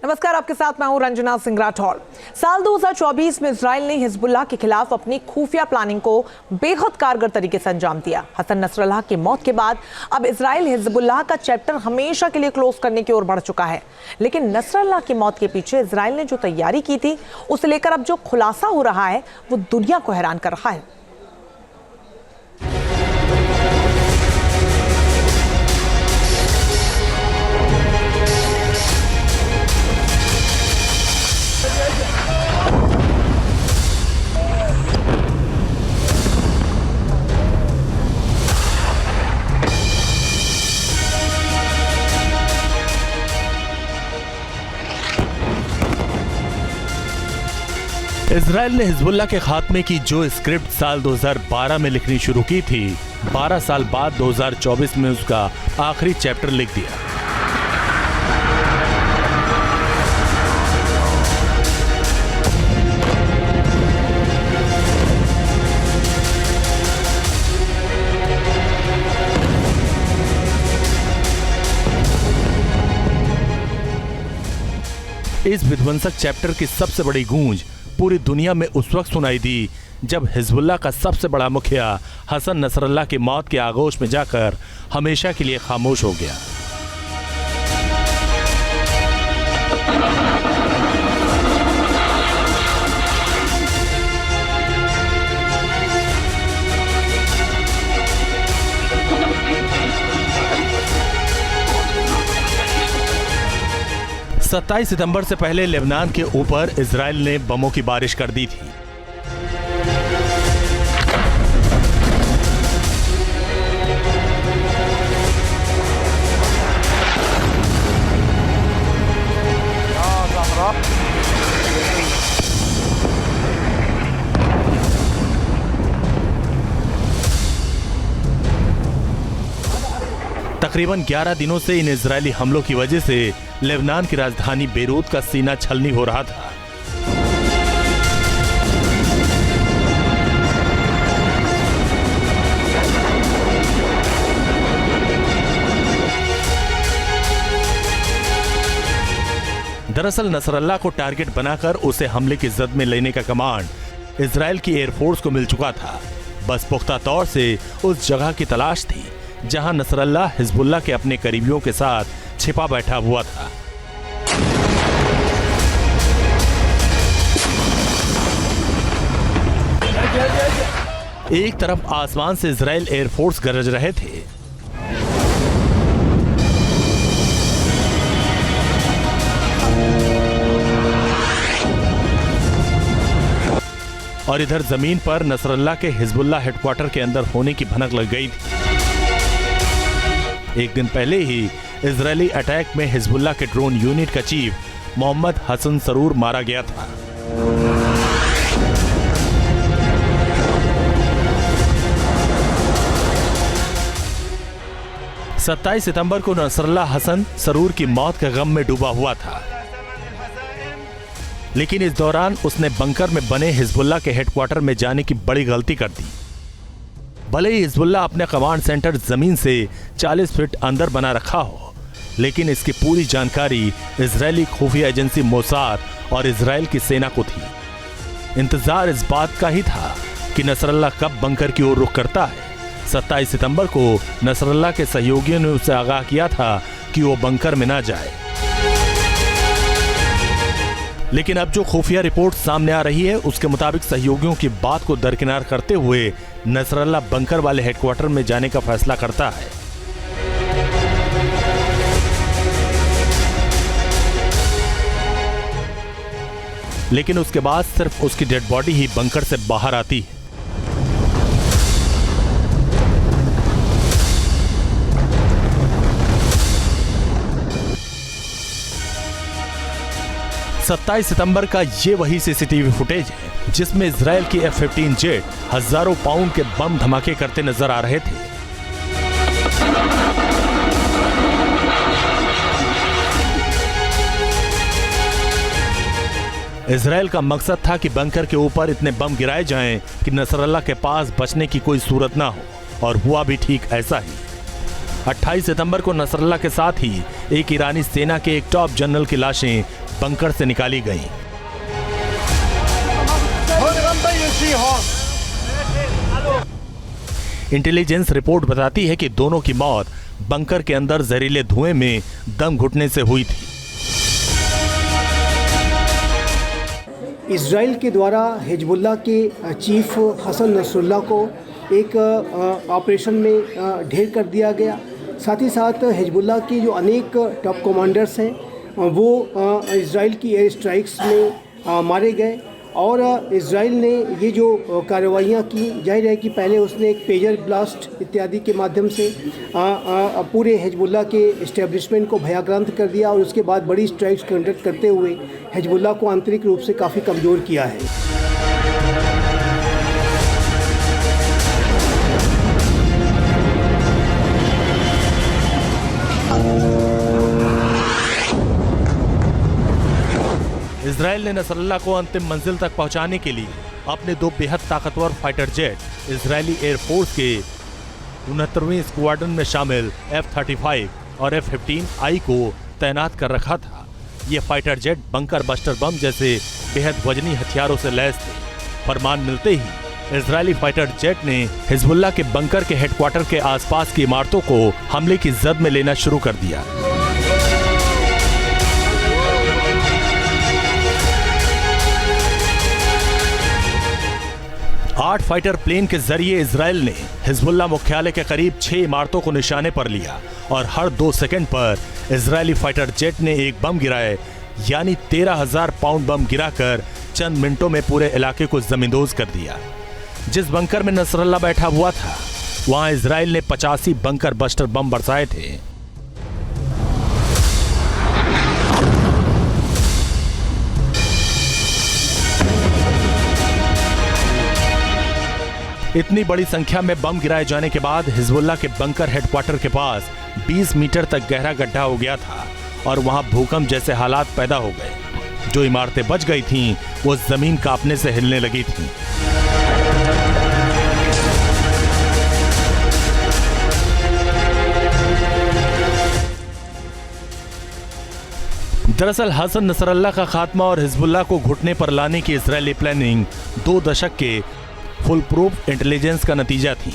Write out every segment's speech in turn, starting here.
नमस्कार, आपके साथ मैं हूं रंजना सिंह राठौर। साल 2024 में इजराइल ने हिजबुल्लाह के खिलाफ अपनी खुफिया प्लानिंग को बेहद कारगर तरीके से अंजाम दिया। हसन नसरल्लाह की मौत के बाद अब इजराइल हिजबुल्लाह का चैप्टर हमेशा के लिए क्लोज करने की ओर बढ़ चुका है। लेकिन नसरल्लाह की मौत के पीछे इजराइल ने जो तैयारी की थी, उसे लेकर अब जो खुलासा हो रहा है वो दुनिया को हैरान कर रहा है। इजराइल ने हिजबुल्लाह के खात्मे की जो स्क्रिप्ट साल 2012 में लिखनी शुरू की थी, 12 साल बाद 2024 में उसका आखिरी चैप्टर लिख दिया। इस विध्वंसक चैप्टर की सबसे बड़ी गूंज पूरी दुनिया में उस वक्त सुनाई दी जब हिजबुल्लाह का सबसे बड़ा मुखिया हसन नसरल्लाह की मौत के आगोश में जाकर हमेशा के लिए खामोश हो गया। सत्ताईस सितंबर से पहले लेबनान के ऊपर इजराइल ने बमों की बारिश कर दी थी। तकरीबन 11 दिनों से इन इजरायली हमलों की वजह से लेबनान की राजधानी बेरूत का सीना छलनी हो रहा था। दरअसल नसरल्लाह को टारगेट बनाकर उसे हमले की जद में लेने का कमांड इजराइल की एयरफोर्स को मिल चुका था। बस पुख्ता तौर से उस जगह की तलाश थी जहां नसरल्लाह हिजबुल्लाह के अपने करीबियों के साथ छिपा बैठा हुआ था। एक तरफ आसमान से इजराइल एयरफोर्स गरज रहे थे, और इधर जमीन पर नसरल्लाह के हिजबुल्लाह हेडक्वार्टर के अंदर होने की भनक लग गई थी। एक दिन पहले ही इजरायली अटैक में हिजबुल्लाह के ड्रोन यूनिट का चीफ मोहम्मद हसन सरूर मारा गया था। सत्ताईस सितंबर को नसरल्लाह हसन सरूर की मौत के गम में डूबा हुआ था, लेकिन इस दौरान उसने बंकर में बने हिजबुल्लाह के हेडक्वार्टर में जाने की बड़ी गलती कर दी। भले ही हिजबुल्लाह अपने कमांड सेंटर जमीन से 40 फीट अंदर बना रखा हो, लेकिन इसकी पूरी जानकारी इजरायली खुफिया एजेंसी मोसाद और इजराइल की सेना को थी। इंतजार इस बात का ही था कि नसरल्लाह कब बंकर की ओर रुख करता है। 27 सितंबर को नसरल्लाह के सहयोगियों ने उसे आगाह किया था कि वो बंकर में ना जाए, लेकिन अब जो खुफिया रिपोर्ट सामने आ रही है उसके मुताबिक सहयोगियों की बात को दरकिनार करते हुए नसरल्लाह बंकर वाले हेडक्वार्टर में जाने का फैसला करता है। लेकिन उसके बाद सिर्फ उसकी डेड बॉडी ही बंकर से बाहर आती है। सत्ताईस सितंबर का ये वही सीसीटीवी फुटेज है जिसमें इजराइल की F-15 जेट हजारों पाउंड के बम धमाके करते नजर आ रहे थे। इजराइल का मकसद था कि बंकर के ऊपर इतने बम गिराए जाएं कि नसरल्लाह के पास बचने की कोई सूरत ना हो, और हुआ भी ठीक ऐसा ही। 28 सितंबर को नसरल्लाह के साथ ही एक ईरानी सेना के एक टॉप जनरल की लाशें बंकर से निकाली गईं। इंटेलिजेंस रिपोर्ट बताती है कि दोनों की मौत बंकर के अंदर जहरीले धुएं में दम घुटने से हुई थी। इजराइल के द्वारा हिजबुल्लाह के चीफ हसन नसरुल्लाह को एक ऑपरेशन में ढेर कर दिया गया। साथ ही साथ हिजबुल्लाह के जो अनेक टॉप कमांडर्स हैं वो इजराइल की एयर स्ट्राइक्स में मारे गए। और इजराइल ने ये जो कार्रवाइयाँ की, जाहिर है कि पहले उसने एक पेजर ब्लास्ट इत्यादि के माध्यम से पूरे हिजबुल्लाह के इस्टेब्लिशमेंट को भयाक्रांत कर दिया और उसके बाद बड़ी स्ट्राइक्स कंडक्ट करते हुए हिजबुल्लाह को आंतरिक रूप से काफ़ी कमज़ोर किया है। इजराइल ने नसरल्लाह को अंतिम मंजिल तक पहुंचाने के लिए अपने दो बेहद ताकतवर फाइटर जेट इजरायली एयरफोर्स के 69वें स्क्वाड्रन में शामिल F-35 और F-15I को तैनात कर रखा था। ये fighter jet bunker buster bomb जैसे बेहद वजनी हथियारों से लैस थे। फरमान मिलते ही इजरायली फाइटर जेट ने हिजबुल्लाह के बंकर के हेडक्वार्टर के आसपास की इमारतों को हमले की जद में लेना शुरू कर दिया। आठ फाइटर प्लेन के जरिए इजराइल ने हिजबुल्लाह मुख्यालय के करीब 6 इमारतों को निशाने पर लिया और हर 2 सेकंड पर इजरायली फाइटर जेट ने एक बम गिराए, यानी 13,000 पाउंड बम गिराकर चंद मिनटों में पूरे इलाके को जमींदोज कर दिया। जिस बंकर में नसरल्लाह बैठा हुआ था वहां इजराइल ने 85 बंकर बस्टर बम बरसाए थे। इतनी बड़ी संख्या में बम गिराए जाने के बाद हिजबुल्लाह के बंकर हेडक्वार्टर के पास 20 मीटर तक गहरा गड्ढा हो गया था और वहां भूकंप जैसे हालात पैदा हो गए। जो इमारतें बच गई थीं वो जमीन कांपने से हिलने लगी थीं। दरअसल हसन नसरल्लाह का खात्मा और हिजबुल्लाह को घुटने पर लाने की इजरायली प्लानिंग 2 दशक के फुल प्रूफ इंटेलिजेंस का नतीजा थी।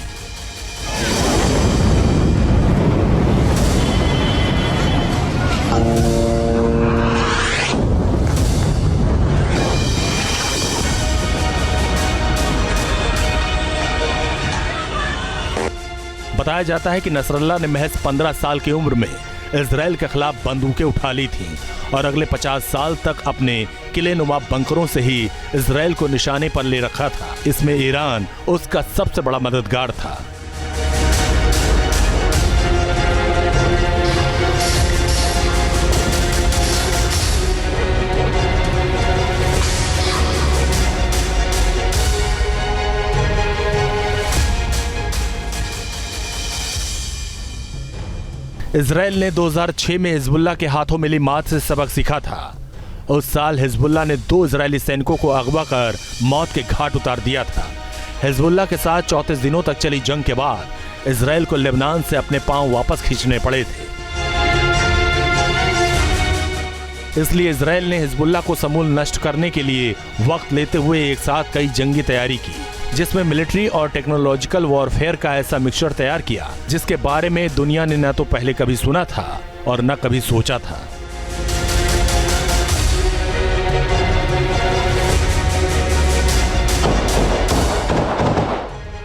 बताया जाता है कि नसरल्लाह ने महज 15 साल की उम्र में इजराइल के खिलाफ बंदूकें उठा ली थीं और अगले 50 साल तक अपने किले नुमा बंकरों से ही इजराइल को निशाने पर ले रखा था। इसमें ईरान उसका सबसे बड़ा मददगार था। इजराइल ने 2006 में हिजबुल्लाह के हाथों मिली मात से सबक सीखा था। उस साल हिजबुल्लाह ने 2 इजरायली सैनिकों को अगवा कर मौत के घाट उतार दिया था। हिजबुल्लाह के साथ 34 दिनों तक चली जंग के बाद इजराइल को लेबनान से अपने पांव वापस खींचने पड़े थे। इसलिए इजराइल ने हिजबुल्लाह को समूल नष्ट करने के लिए वक्त लेते हुए एक साथ कई जंगी तैयारी की, जिसमें मिलिट्री और टेक्नोलॉजिकल वॉरफेयर का ऐसा मिक्सचर तैयार किया जिसके बारे में दुनिया ने न तो पहले कभी सुना था और न कभी सोचा था।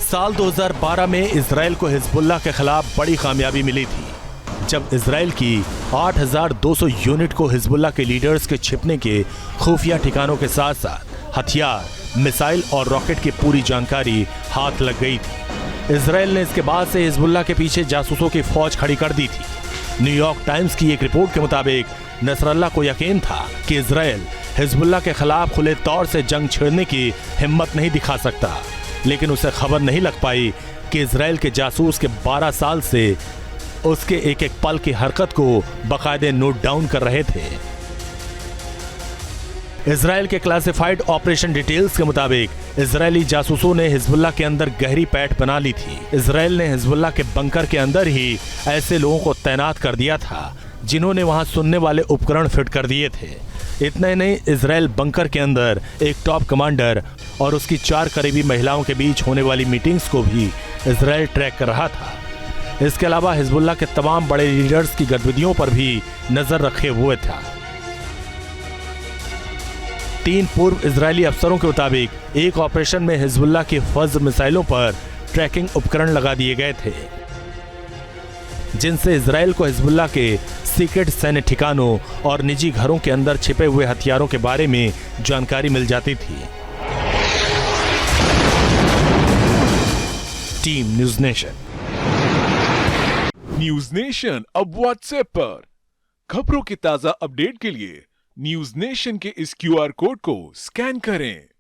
साल 2012 में इजराइल को हिजबुल्लाह के खिलाफ बड़ी कामयाबी मिली थी, जब इजराइल की 8,200 यूनिट को हिजबुल्लाह के लीडर्स के छिपने के खुफिया ठिकानों के साथ साथ हथियार, मिसाइल और रॉकेट की पूरी जानकारी हाथ लग गई थी। इजराइल ने इसके बाद से हिजबुल्लाह के पीछे जासूसों की फौज खड़ी कर दी थी। न्यूयॉर्क टाइम्स की एक रिपोर्ट के मुताबिक नसरल्लाह को यकीन था कि इजराइल हिजबुल्लाह के खिलाफ खुले तौर से जंग छेड़ने की हिम्मत नहीं दिखा सकता, लेकिन उसे खबर नहीं लग पाई कि इजराइल के जासूस के 12 साल से उसके एक एक पल की हरकत को बाकायदे नोट डाउन कर रहे थे। इजराइल के क्लासिफाइड ऑपरेशन डिटेल्स के मुताबिक इजरायली जासूसों ने हिजबुल्लाह के अंदर गहरी पैठ बना ली थी। इजराइल ने हिजबुल्लाह के बंकर के अंदर ही ऐसे लोगों को तैनात कर दिया था जिन्होंने वहां सुनने वाले उपकरण फिट कर दिए थे। इतना ही नहीं, इजराइल बंकर के अंदर एक टॉप कमांडर और उसकी 4 करीबी महिलाओं के बीच होने वाली मीटिंग्स को भी इजराइल ट्रैक कर रहा था। इसके अलावा हिजबुल्ला के तमाम बड़े लीडर्स की गतिविधियों पर भी नजर रखे हुए था। 3 पूर्व इजरायली अफसरों के मुताबिक एक ऑपरेशन में हिजबुल्ला की फज्र मिसाइलों पर ट्रैकिंग उपकरण लगा दिए गए थे, जिनसे इजराइल को हिजबुल्ला के सीक्रेट सैन्य ठिकानों और निजी घरों के अंदर छिपे हुए हथियारों के बारे में जानकारी मिल जाती थी। Team news nation. News nation अब व्हाट्सएप पर खबरों के ताजा अपडेट के लिए न्यूज़ नेशन के इस QR कोड को स्कैन करें।